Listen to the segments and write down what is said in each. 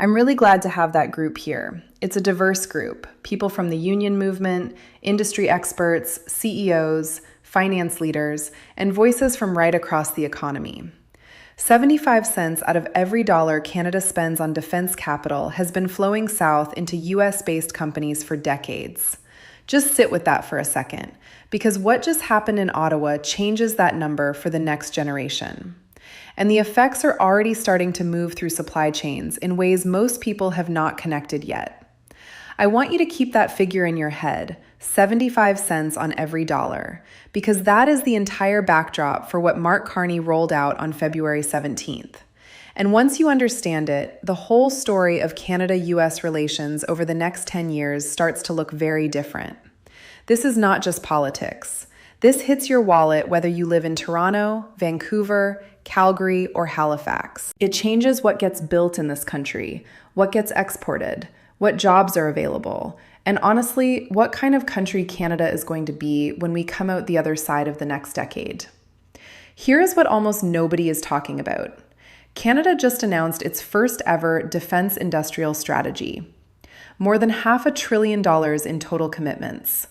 I'm really glad to have that group here. It's a diverse group, people from the union movement, industry experts, CEOs, finance leaders, and voices from right across the economy. 75 cents out of every dollar Canada spends on defense capital has been flowing south into US-based companies for decades. Just sit with that for a second, because what just happened in Ottawa changes that number for the next generation. And the effects are already starting to move through supply chains in ways most people have not connected yet. I want you to keep that figure in your head, 75 cents on every dollar, because that is the entire backdrop for what Mark Carney rolled out on February 17th. And once you understand it, the whole story of Canada-US relations over the next 10 years starts to look very different. This is not just politics. This hits your wallet whether you live in Toronto, Vancouver, Calgary, or Halifax. It changes what gets built in this country, what gets exported, what jobs are available, and honestly, what kind of country Canada is going to be when we come out the other side of the next decade. Here is what almost nobody is talking about. Canada just announced its first ever defense industrial strategy. More than $500 billion in total commitments,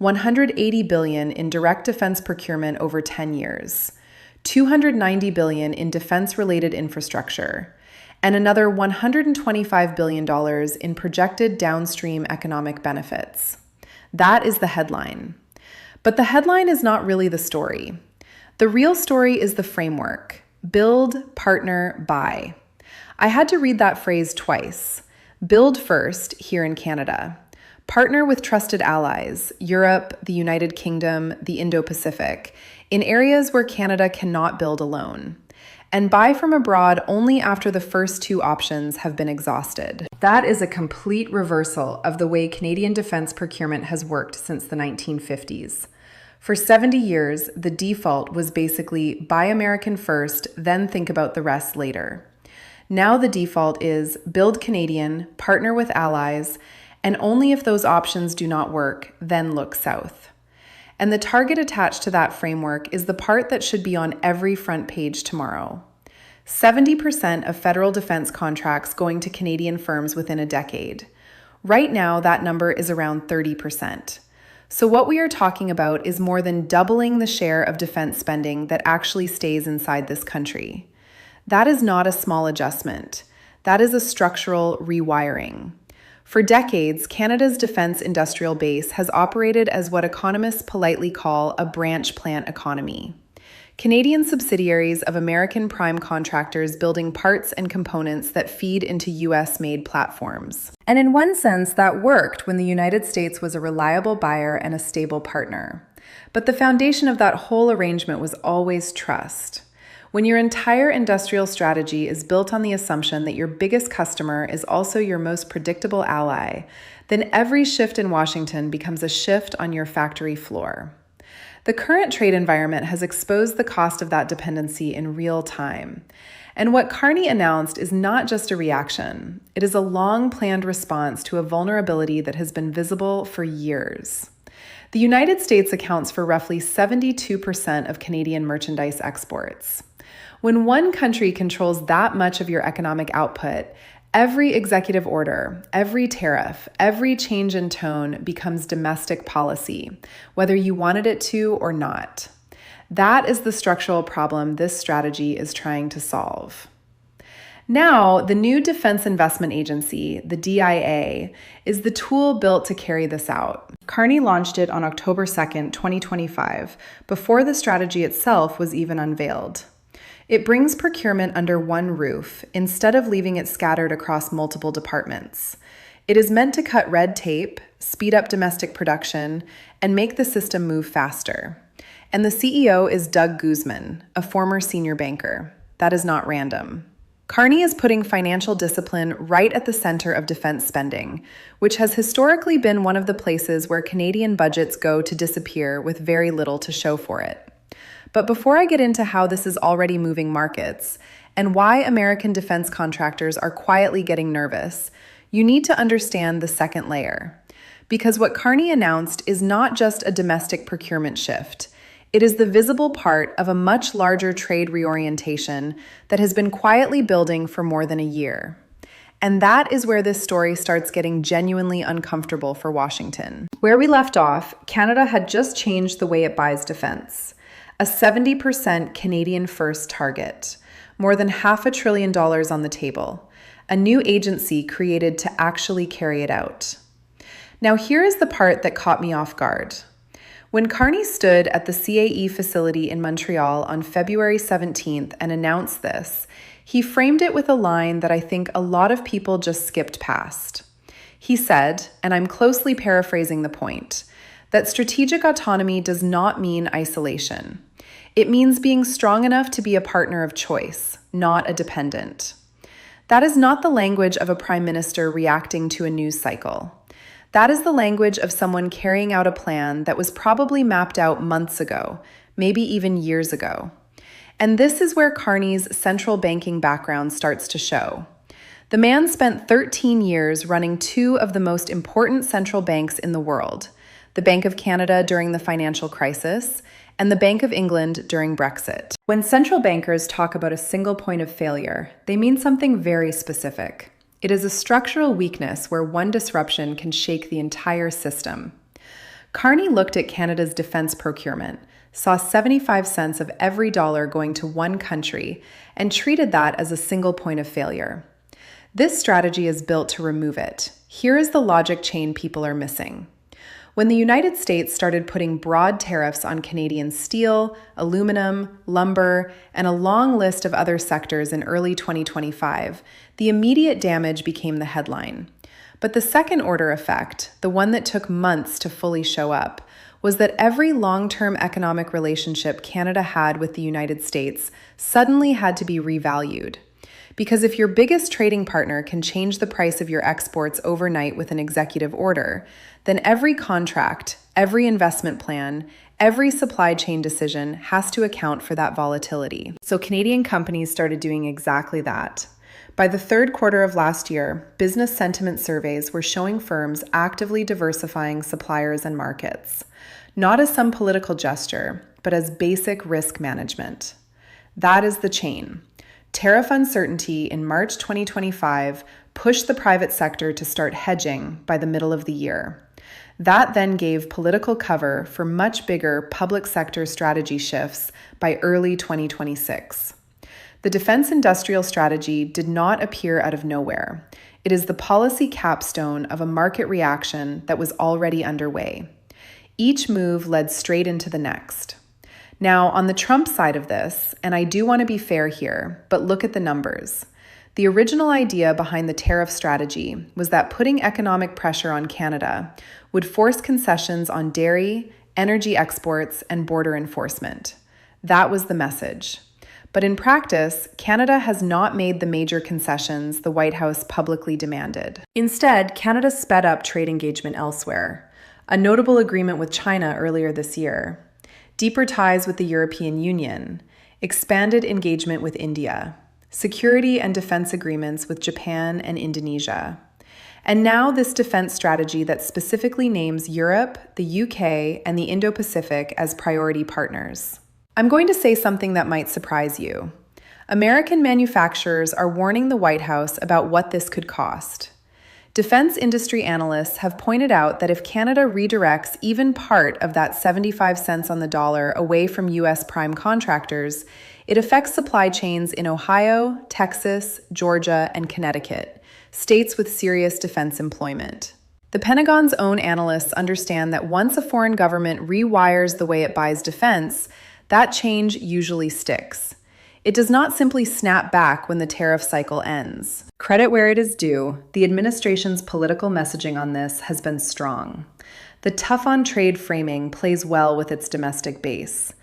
$180 billion in direct defense procurement over 10 years, $290 billion in defense-related infrastructure, and another $125 billion in projected downstream economic benefits. That is the headline. But the headline is not really the story. The real story is the framework. Build, partner, buy. I had to read that phrase twice. Build first here in Canada. Partner with trusted allies, Europe, the United Kingdom, the Indo-Pacific, in areas where Canada cannot build alone. And buy from abroad only after the first two options have been exhausted. That is a complete reversal of the way Canadian defense procurement has worked since the 1950s. For 70 years, the default was basically buy American first, then think about the rest later. Now the default is build Canadian, partner with allies, and only if those options do not work, then look south. And the target attached to that framework is the part that should be on every front page tomorrow. 70% of federal defense contracts going to Canadian firms within a decade. Right now, that number is around 30%. So what we are talking about is more than doubling the share of defense spending that actually stays inside this country. That is not a small adjustment. That is a structural rewiring. For decades, Canada's defense industrial base has operated as what economists politely call a branch plant economy. Canadian subsidiaries of American prime contractors building parts and components that feed into US-made platforms. And in one sense, that worked when the United States was a reliable buyer and a stable partner. But the foundation of that whole arrangement was always trust. When your entire industrial strategy is built on the assumption that your biggest customer is also your most predictable ally, then every shift in Washington becomes a shift on your factory floor. The current trade environment has exposed the cost of that dependency in real time. And what Carney announced is not just a reaction. It is a long-planned response to a vulnerability that has been visible for years. The United States accounts for roughly 72% of Canadian merchandise exports. When one country controls that much of your economic output, every executive order, every tariff, every change in tone becomes domestic policy, whether you wanted it to or not. That is the structural problem this strategy is trying to solve. Now, the new Defense Investment Agency, the DIA, is the tool built to carry this out. Carney launched it on October 2nd, 2025, before the strategy itself was even unveiled. It brings procurement under one roof, instead of leaving it scattered across multiple departments. It is meant to cut red tape, speed up domestic production, and make the system move faster. And the CEO is Doug Guzman, a former senior banker. That is not random. Carney is putting financial discipline right at the center of defense spending, which has historically been one of the places where Canadian budgets go to disappear with very little to show for it. But before I get into how this is already moving markets and why American defense contractors are quietly getting nervous, you need to understand the second layer. Because what Carney announced is not just a domestic procurement shift. It is the visible part of a much larger trade reorientation that has been quietly building for more than a year. And that is where this story starts getting genuinely uncomfortable for Washington. Where we left off, Canada had just changed the way it buys defense. A 70% Canadian first target, more than $500 billion on the table, a new agency created to actually carry it out. Now here is the part that caught me off guard. When Carney stood at the CAE facility in Montreal on February 17th and announced this, he framed it with a line that I think a lot of people just skipped past. He said, and I'm closely paraphrasing the point, that strategic autonomy does not mean isolation. It means being strong enough to be a partner of choice, not a dependent. That is not the language of a prime minister reacting to a news cycle. That is the language of someone carrying out a plan that was probably mapped out months ago, maybe even years ago. And this is where Carney's central banking background starts to show. The man spent 13 years running two of the most important central banks in the world, the Bank of Canada during the financial crisis and the Bank of England during Brexit. When central bankers talk about a single point of failure, they mean something very specific. It is a structural weakness where one disruption can shake the entire system. Carney looked at Canada's defense procurement, saw 75 cents of every dollar going to one country, and treated that as a single point of failure. This strategy is built to remove it. Here is the logic chain people are missing. When the United States started putting broad tariffs on Canadian steel, aluminum, lumber, and a long list of other sectors in early 2025, the immediate damage became the headline. But the second order effect, the one that took months to fully show up, was that every long-term economic relationship Canada had with the United States suddenly had to be revalued. Because if your biggest trading partner can change the price of your exports overnight with an executive order, then every contract, every investment plan, every supply chain decision has to account for that volatility. So Canadian companies started doing exactly that. By the third quarter of last year, business sentiment surveys were showing firms actively diversifying suppliers and markets, not as some political gesture, but as basic risk management. That is the chain. Tariff uncertainty in March 2025 pushed the private sector to start hedging by the middle of the year. That then gave political cover for much bigger public sector strategy shifts by early 2026. The defense industrial strategy did not appear out of nowhere. It is the policy capstone of a market reaction that was already underway. Each move led straight into the next. Now, on the Trump side of this, and I do want to be fair here, but look at the numbers. The original idea behind the tariff strategy was that putting economic pressure on Canada would force concessions on dairy, energy exports, and border enforcement. That was the message. But in practice, Canada has not made the major concessions the White House publicly demanded. Instead, Canada sped up trade engagement elsewhere. A notable agreement with China earlier this year, deeper ties with the European Union, expanded engagement with India, security and defense agreements with Japan and Indonesia, and now this defense strategy that specifically names Europe, the UK, and the Indo-Pacific as priority partners. I'm going to say something that might surprise you. American manufacturers are warning the White House about what this could cost. Defense industry analysts have pointed out that if Canada redirects even part of that 75 cents on the dollar away from U.S. prime contractors, it affects supply chains in Ohio, Texas, Georgia, and Connecticut, states with serious defense employment. The Pentagon's own analysts understand that once a foreign government rewires the way it buys defense, that change usually sticks. It does not simply snap back when the tariff cycle ends. Credit where it is due, the administration's political messaging on this has been strong. The tough-on-trade framing plays well with its domestic base.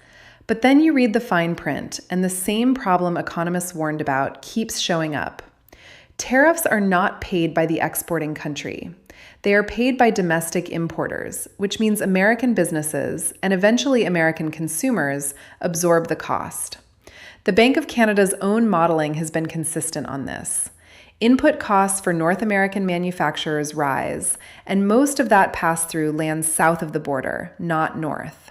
But then you read the fine print, and the same problem economists warned about keeps showing up. Tariffs are not paid by the exporting country. They are paid by domestic importers, which means American businesses, and eventually American consumers, absorb the cost. The Bank of Canada's own modeling has been consistent on this. Input costs for North American manufacturers rise, and most of that pass-through lands south of the border, not north.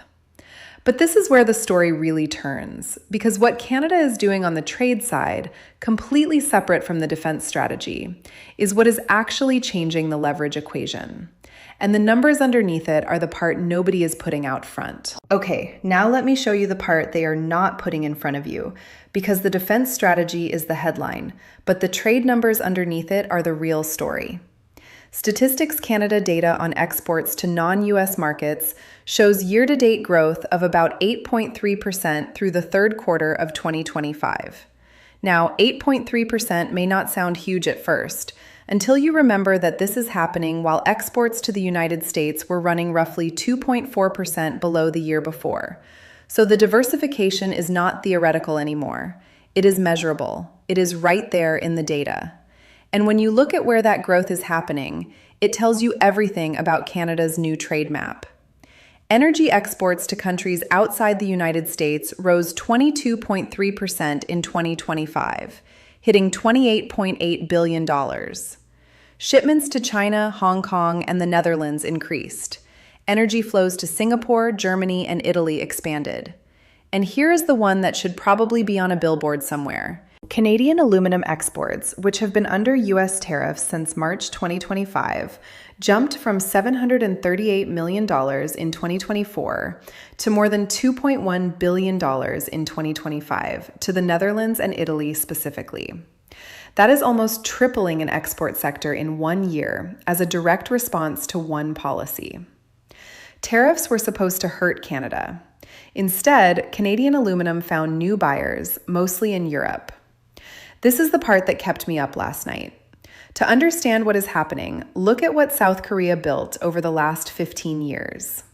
But this is where the story really turns, because what Canada is doing on the trade side, completely separate from the defense strategy, is what is actually changing the leverage equation. And the numbers underneath it are the part nobody is putting out front. Okay, now let me show you the part they are not putting in front of you, because the defense strategy is the headline, but the trade numbers underneath it are the real story. Statistics Canada data on exports to non-US markets shows year-to-date growth of about 8.3% through the third quarter of 2025. Now, 8.3% may not sound huge at first, until you remember that this is happening while exports to the United States were running roughly 2.4% below the year before. So the diversification is not theoretical anymore. It is measurable. It is right there in the data. And when you look at where that growth is happening, it tells you everything about Canada's new trade map. Energy exports to countries outside the United States rose 22.3% in 2025, hitting $28.8 billion. Shipments to China, Hong Kong, and the Netherlands increased. Energy flows to Singapore, Germany, and Italy expanded. And here is the one that should probably be on a billboard somewhere. Canadian aluminum exports, which have been under U.S. tariffs since March 2025, jumped from $738 million in 2024 to more than $2.1 billion in 2025 to the Netherlands and Italy specifically. That is almost tripling an export sector in 1 year as a direct response to one policy. Tariffs were supposed to hurt Canada. Instead, Canadian aluminum found new buyers, mostly in Europe. This is the part that kept me up last night. To understand what is happening, look at what South Korea built over the last 15 years.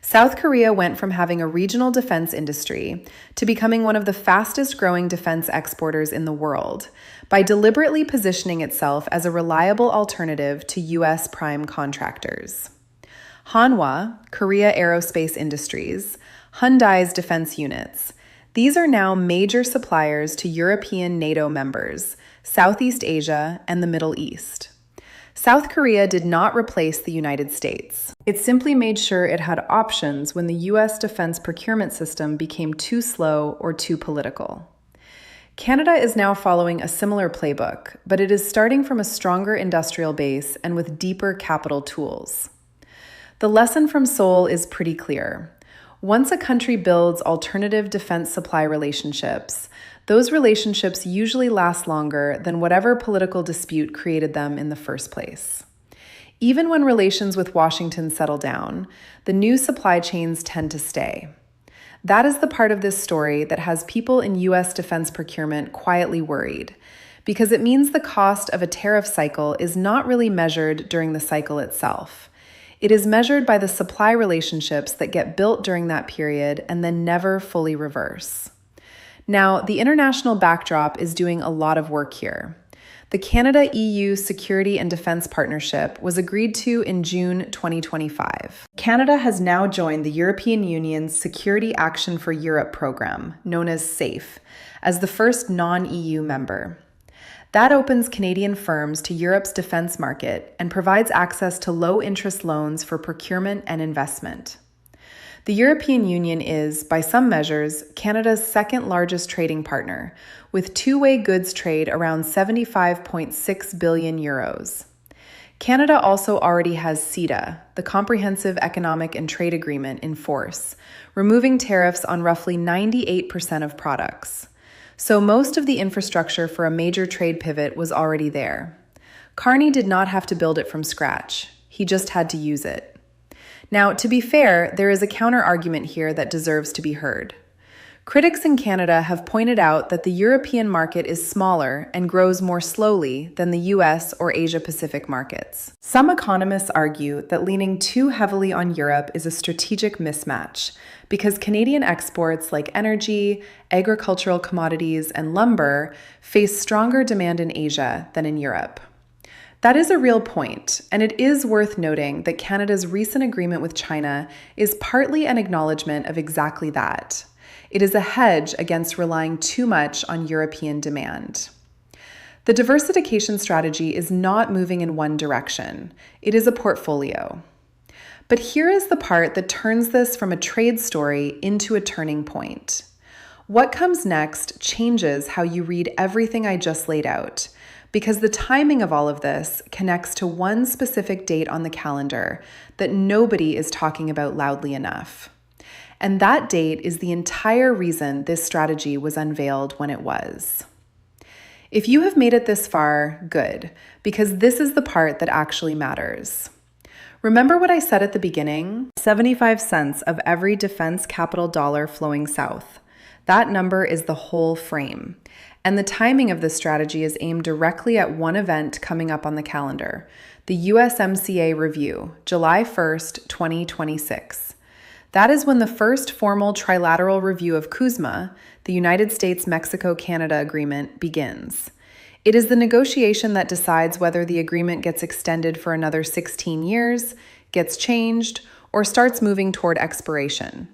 South Korea went from having a regional defense industry to becoming one of the fastest growing defense exporters in the world by deliberately positioning itself as a reliable alternative to U.S. prime contractors. Hanwha, Korea Aerospace Industries, Hyundai's defense units, these are now major suppliers to European NATO members, Southeast Asia, and the Middle East. South Korea did not replace the United States. It simply made sure it had options when the U.S. defense procurement system became too slow or too political. Canada is now following a similar playbook, but it is starting from a stronger industrial base and with deeper capital tools. The lesson from Seoul is pretty clear. Once a country builds alternative defense supply relationships, those relationships usually last longer than whatever political dispute created them in the first place. Even when relations with Washington settle down, the new supply chains tend to stay. That is the part of this story that has people in U.S. defense procurement quietly worried, because it means the cost of a tariff cycle is not really measured during the cycle itself. It is measured by the supply relationships that get built during that period and then never fully reverse. Now, the international backdrop is doing a lot of work here. The Canada-EU Security and Defense Partnership was agreed to in June 2025. Canada has now joined the European Union's Security Action for Europe program, known as SAFE, as the first non-EU member. That opens Canadian firms to Europe's defense market and provides access to low-interest loans for procurement and investment. The European Union is, by some measures, Canada's second largest trading partner, with two-way goods trade around 75.6 billion euros. Canada also already has CETA, the Comprehensive Economic and Trade Agreement, in force, removing tariffs on roughly 98% of products. So most of the infrastructure for a major trade pivot was already there. Carney did not have to build it from scratch. He just had to use it. Now, to be fair, there is a counter-argument here that deserves to be heard. Critics in Canada have pointed out that the European market is smaller and grows more slowly than the US or Asia-Pacific markets. Some economists argue that leaning too heavily on Europe is a strategic mismatch because Canadian exports like energy, agricultural commodities, and lumber face stronger demand in Asia than in Europe. That is a real point, and it is worth noting that Canada's recent agreement with China is partly an acknowledgement of exactly that. It is a hedge against relying too much on European demand. The diversification strategy is not moving in one direction. It is a portfolio. But here is the part that turns this from a trade story into a turning point. What comes next changes how you read everything I just laid out, because the timing of all of this connects to one specific date on the calendar that nobody is talking about loudly enough. And that date is the entire reason this strategy was unveiled when it was. If you have made it this far, good, because this is the part that actually matters. Remember what I said at the beginning? 75 cents of every defense capital dollar flowing south. That number is the whole frame. And the timing of this strategy is aimed directly at one event coming up on the calendar, the USMCA review, July 1st, 2026. That is when the first formal trilateral review of CUSMA, the United States-Mexico-Canada Agreement, begins. It is the negotiation that decides whether the agreement gets extended for another 16 years, gets changed, or starts moving toward expiration.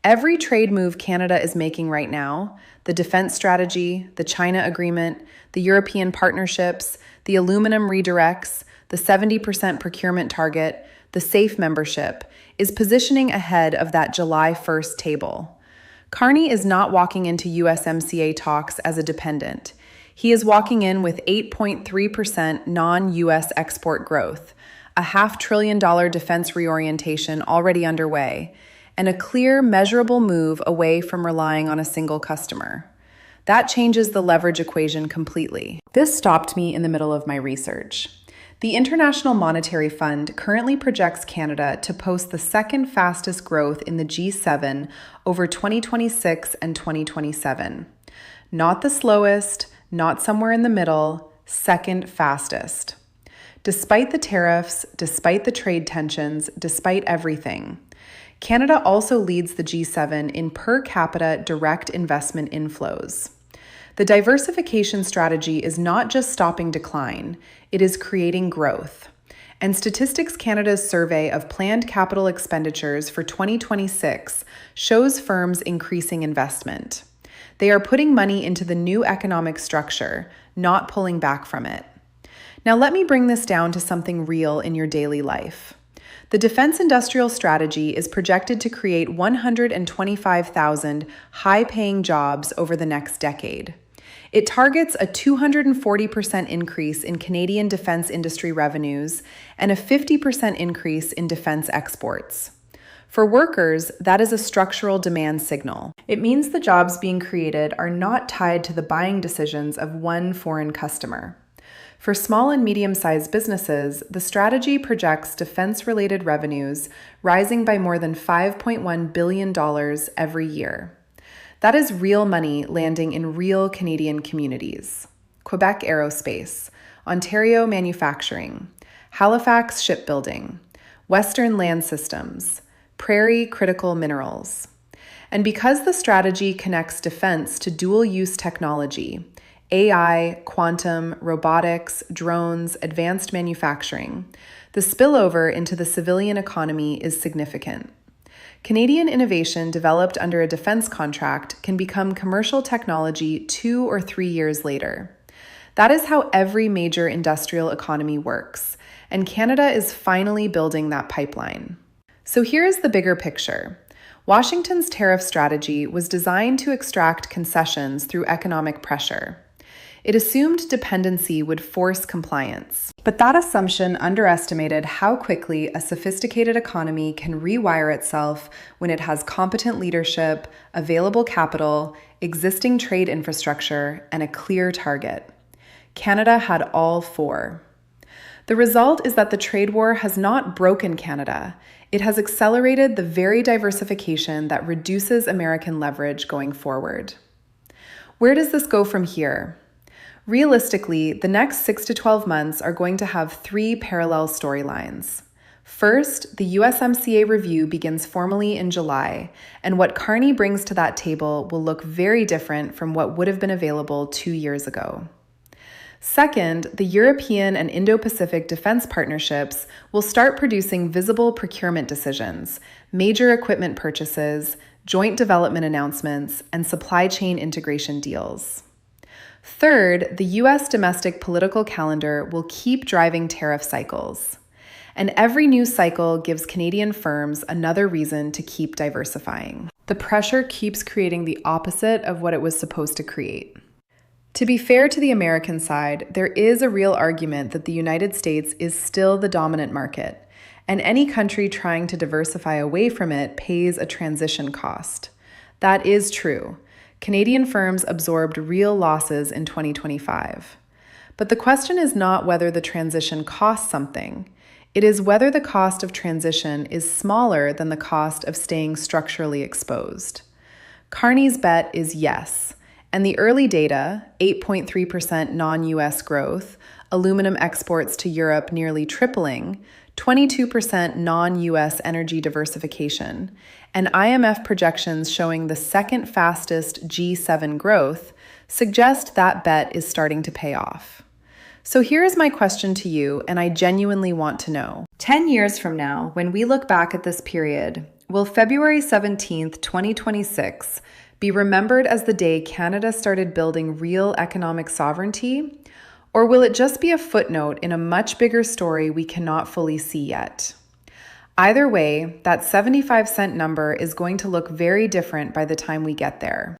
Every trade move Canada is making right now, the defense strategy, the China agreement, the European partnerships, the aluminum redirects, the 70% procurement target, the SAFE membership, is positioning ahead of that July 1st table. Carney is not walking into USMCA talks as a dependent. He is walking in with 8.3% non-US export growth, a $500 billion defense reorientation already underway, and a clear, measurable move away from relying on a single customer. That changes the leverage equation completely. This stopped me in the middle of my research. The International Monetary Fund currently projects Canada to post the second fastest growth in the G7 over 2026 and 2027. Not the slowest, not somewhere in the middle, second fastest. Despite the tariffs, despite the trade tensions, despite everything, Canada also leads the G7 in per capita direct investment inflows. The diversification strategy is not just stopping decline, it is creating growth. And Statistics Canada's survey of planned capital expenditures for 2026 shows firms increasing investment. They are putting money into the new economic structure, not pulling back from it. Now let me bring this down to something real in your daily life. The defense industrial strategy is projected to create 125,000 high-paying jobs over the next decade. It targets a 240% increase in Canadian defense industry revenues and a 50% increase in defense exports. For workers, that is a structural demand signal. It means the jobs being created are not tied to the buying decisions of one foreign customer. For small and medium-sized businesses, the strategy projects defense-related revenues rising by more than $5.1 billion every year. That is real money landing in real Canadian communities. Quebec Aerospace, Ontario Manufacturing, Halifax Shipbuilding, Western Land Systems, Prairie Critical Minerals. And because the strategy connects defense to dual-use technology, AI, quantum, robotics, drones, advanced manufacturing, the spillover into the civilian economy is significant. Canadian innovation developed under a defense contract can become commercial technology 2 or 3 years later. That is how every major industrial economy works, and Canada is finally building that pipeline. So here is the bigger picture. Washington's tariff strategy was designed to extract concessions through economic pressure. It assumed dependency would force compliance. But that assumption underestimated how quickly a sophisticated economy can rewire itself when it has competent leadership, available capital, existing trade infrastructure, and a clear target. Canada had all four. The result is that the trade war has not broken Canada. It has accelerated the very diversification that reduces American leverage going forward. Where does this go from here? Realistically, the next 6 to 12 months are going to have 3 parallel storylines. First, the USMCA review begins formally in July, and what Carney brings to that table will look very different from what would have been available 2 years ago. Second, the European and Indo-Pacific defense partnerships will start producing visible procurement decisions, major equipment purchases, joint development announcements, and supply chain integration deals. Third, the U.S. domestic political calendar will keep driving tariff cycles. And every news cycle gives Canadian firms another reason to keep diversifying. The pressure keeps creating the opposite of what it was supposed to create. To be fair to the American side, there is a real argument that the United States is still the dominant market, and any country trying to diversify away from it pays a transition cost. That is true. Canadian firms absorbed real losses in 2025. But the question is not whether the transition costs something. It is whether the cost of transition is smaller than the cost of staying structurally exposed. Carney's bet is yes, and the early data, 8.3% non-US growth, aluminum exports to Europe nearly tripling, 22% non-US energy diversification, and IMF projections showing the second fastest G7 growth suggest that bet is starting to pay off. So here is my question to you, and I genuinely want to know. 10 years from now, when we look back at this period, will February 17th, 2026 be remembered as the day Canada started building real economic sovereignty? Or will it just be a footnote in a much bigger story we cannot fully see yet? Either way, that 75-cent number is going to look very different by the time we get there.